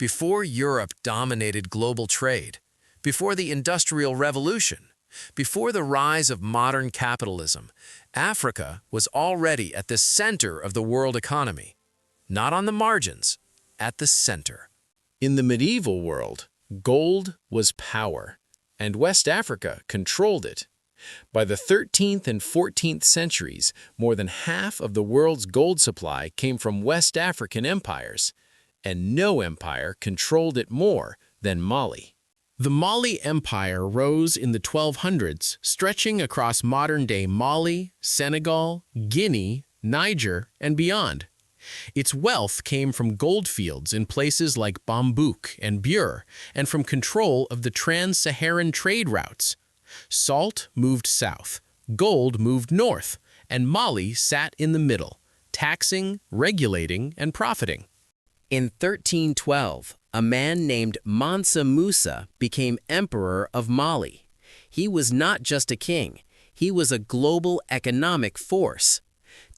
Before Europe dominated global trade, before the Industrial Revolution, before the rise of modern capitalism, Africa was already at the center of the world economy. Not on the margins, at the center. In the medieval world, gold was power, and West Africa controlled it. By the 13th and 14th centuries, more than half of the world's gold supply came from West African empires, and no empire controlled it more than Mali. The Mali Empire rose in the 1200s, stretching across modern-day Mali, Senegal, Guinea, Niger, and beyond. Its wealth came from gold fields in places like Bambouk and Bure, and from control of the trans-Saharan trade routes. Salt moved south, gold moved north, and Mali sat in the middle, taxing, regulating, and profiting. In 1312, a man named Mansa Musa became emperor of Mali. He was not just a king, he was a global economic force.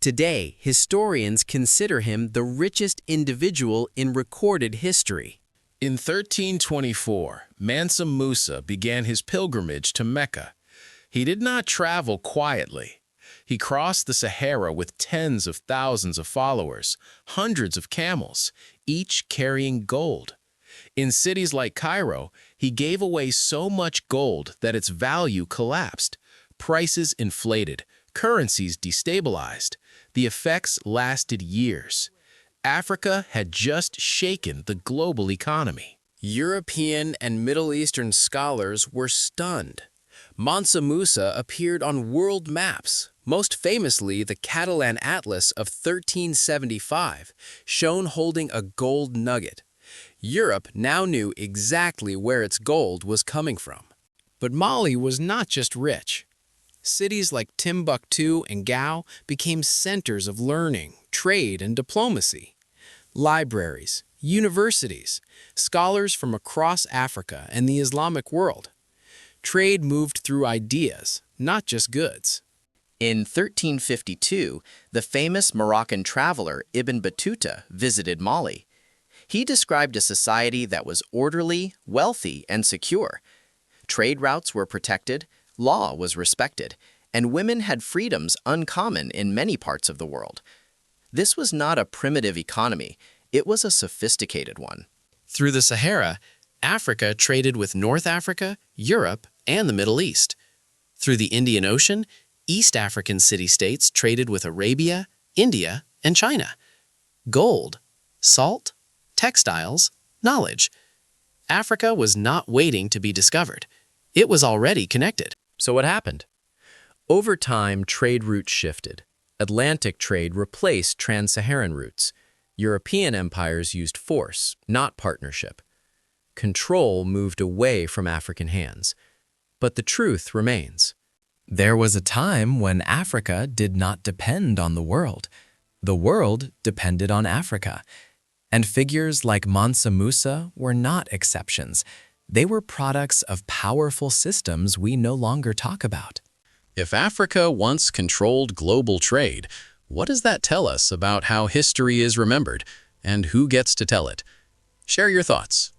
Today, historians consider him the richest individual in recorded history. In 1324, Mansa Musa began his pilgrimage to Mecca. He did not travel quietly. He crossed the Sahara with tens of thousands of followers, hundreds of camels, each carrying gold. In cities like Cairo, he gave away so much gold that its value collapsed. Prices inflated, currencies destabilized. The effects lasted years. Africa had just shaken the global economy. European and Middle Eastern scholars were stunned. Mansa Musa appeared on world maps, most famously the Catalan Atlas of 1375, shown holding a gold nugget. Europe now knew exactly where its gold was coming from. But Mali was not just rich. Cities like Timbuktu and Gao became centers of learning, trade, and diplomacy. Libraries, universities, scholars from across Africa and the Islamic world. Trade moved through ideas, not just goods. In 1352, the famous Moroccan traveler Ibn Battuta visited Mali. He described a society that was orderly, wealthy, and secure. Trade routes were protected, law was respected, and women had freedoms uncommon in many parts of the world. This was not a primitive economy, it was a sophisticated one. Through the Sahara, Africa traded with North Africa, Europe, and the Middle East. Through the Indian Ocean, East African city-states traded with Arabia, India, and China. Gold, salt, textiles, knowledge. Africa was not waiting to be discovered. It was already connected. So what happened? Over time, trade routes shifted. Atlantic trade replaced trans-Saharan routes. European empires used force, not partnership. Control moved away from African hands. But the truth remains. There was a time when Africa did not depend on the world. The world depended on Africa. And figures like Mansa Musa were not exceptions. They were products of powerful systems we no longer talk about. If Africa once controlled global trade, what does that tell us about how history is remembered and who gets to tell it? Share your thoughts.